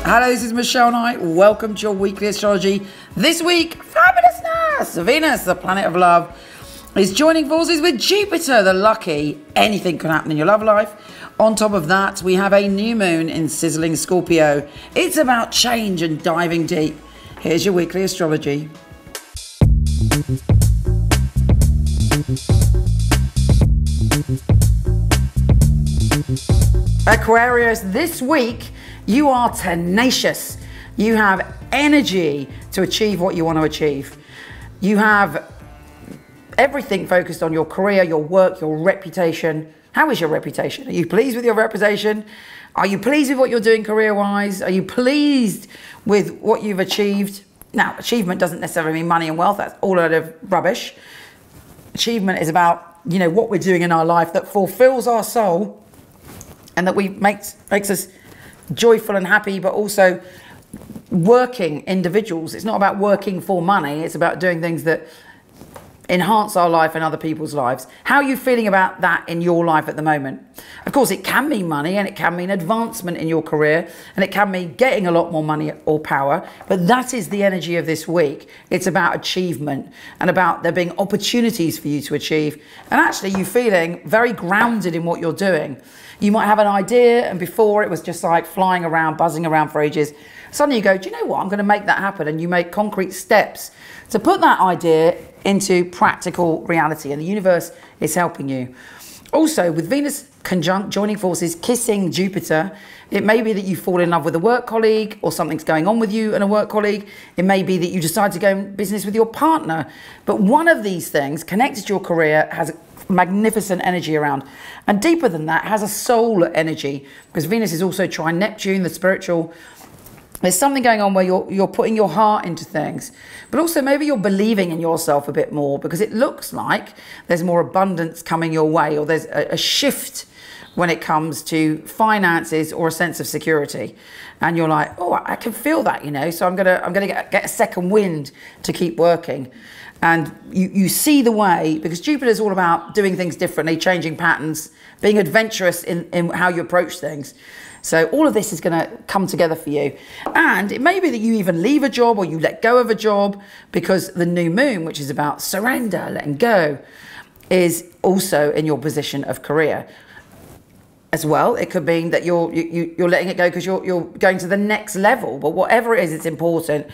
Hello, this is Michele Knight. Welcome to your weekly astrology. This week, fabulousness! Venus, the planet of love, is joining forces with Jupiter, the lucky. Anything can happen in your love life. On top of that, we have a new moon in sizzling Scorpio. It's about change and diving deep. Here's your weekly astrology. Aquarius, this week you are tenacious. You have energy to achieve what you want to achieve. You have everything focused on your career, your work, your reputation. How is your reputation? Are you pleased with your reputation? Are you pleased with what you're doing career-wise? Are you pleased with what you've achieved? Now, achievement doesn't necessarily mean money and wealth. That's all a load of rubbish. Achievement is about, what we're doing in our life that fulfills our soul and that makes us joyful and happy, but also working individuals. It's not about working for money. It's about doing things that enhance our life and other people's lives. How are you feeling about that in your life at the moment? Of course, it can mean money, and it can mean advancement in your career, and it can mean getting a lot more money or power, but that is the energy of this week. It's about achievement and about there being opportunities for you to achieve, and actually you feeling very grounded in what you're doing. You might have an idea, and before it was just like flying around, buzzing around for ages. Suddenly you go, do you know what? I'm going to make that happen. And you make concrete steps to put that idea into practical reality. And the universe is helping you. Also, with Venus conjunct joining forces, kissing Jupiter, it may be that you fall in love with a work colleague, or something's going on with you and a work colleague. It may be that you decide to go in business with your partner. But one of these things connected to your career has magnificent energy around, and deeper than that has a soul energy, because Venus is also trine Neptune, the spiritual. There's something going on where you're putting your heart into things, but also maybe you're believing in yourself a bit more, because it looks like there's more abundance coming your way, or there's a shift when it comes to finances or a sense of security. And you're like, oh, I can feel that, so I'm gonna get a second wind to keep working. And you see the way, because Jupiter is all about doing things differently, changing patterns, being adventurous in how you approach things. So all of this is going to come together for you. And it may be that you even leave a job, or you let go of a job, because the new moon, which is about surrender, letting go, is also in your position of career. As well, it could mean that you're letting it go because you're going to the next level. But whatever it is, it's important.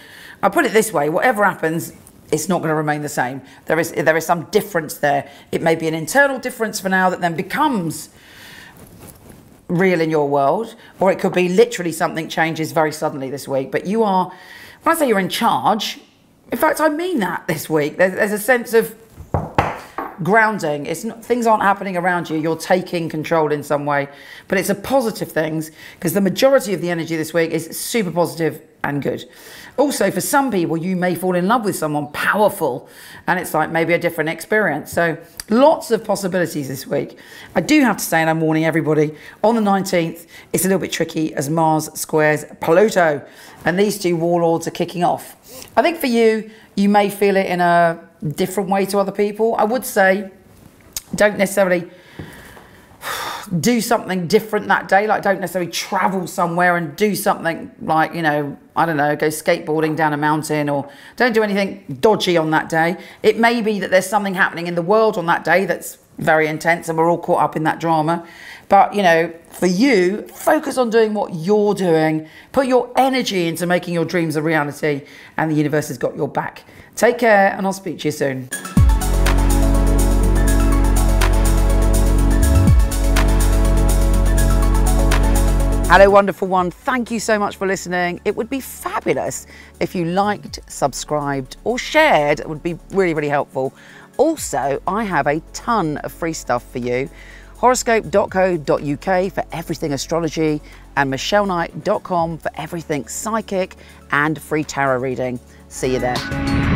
I'll put it this way, whatever happens, it's not going to remain the same. There is some difference there. It may be an internal difference for now that then becomes real in your world, or it could be literally something changes very suddenly this week. But you are, when I say you're in charge, in fact, I mean that this week. There's a sense of grounding. It's not, things aren't happening around you. You're taking control in some way, but it's a positive things, because the majority of the energy this week is super positive and good. Also, for some people, you may fall in love with someone powerful, and it's like maybe a different experience. So lots of possibilities this week. I do have to say, and I'm warning everybody, on the 19th, it's a little bit tricky as Mars squares Pluto, and these two warlords are kicking off. I think for you, you may feel it in a different way to other people. I would say don't necessarily do something different that day. Like, don't necessarily travel somewhere and do something like, I don't know, go skateboarding down a mountain, or don't do anything dodgy on that day. It may be that there's something happening in the world on that day that's very intense, and we're all caught up in that drama. But, for you, focus on doing what you're doing. Put your energy into making your dreams a reality, and the universe has got your back. Take care, and I'll speak to you soon. Hello, wonderful one. Thank you so much for listening. It would be fabulous if you liked, subscribed, or shared. It would be really, really helpful. Also, I have a ton of free stuff for you. Horoscope.co.uk for everything astrology, and michelleknight.com for everything psychic and free tarot reading. See you there.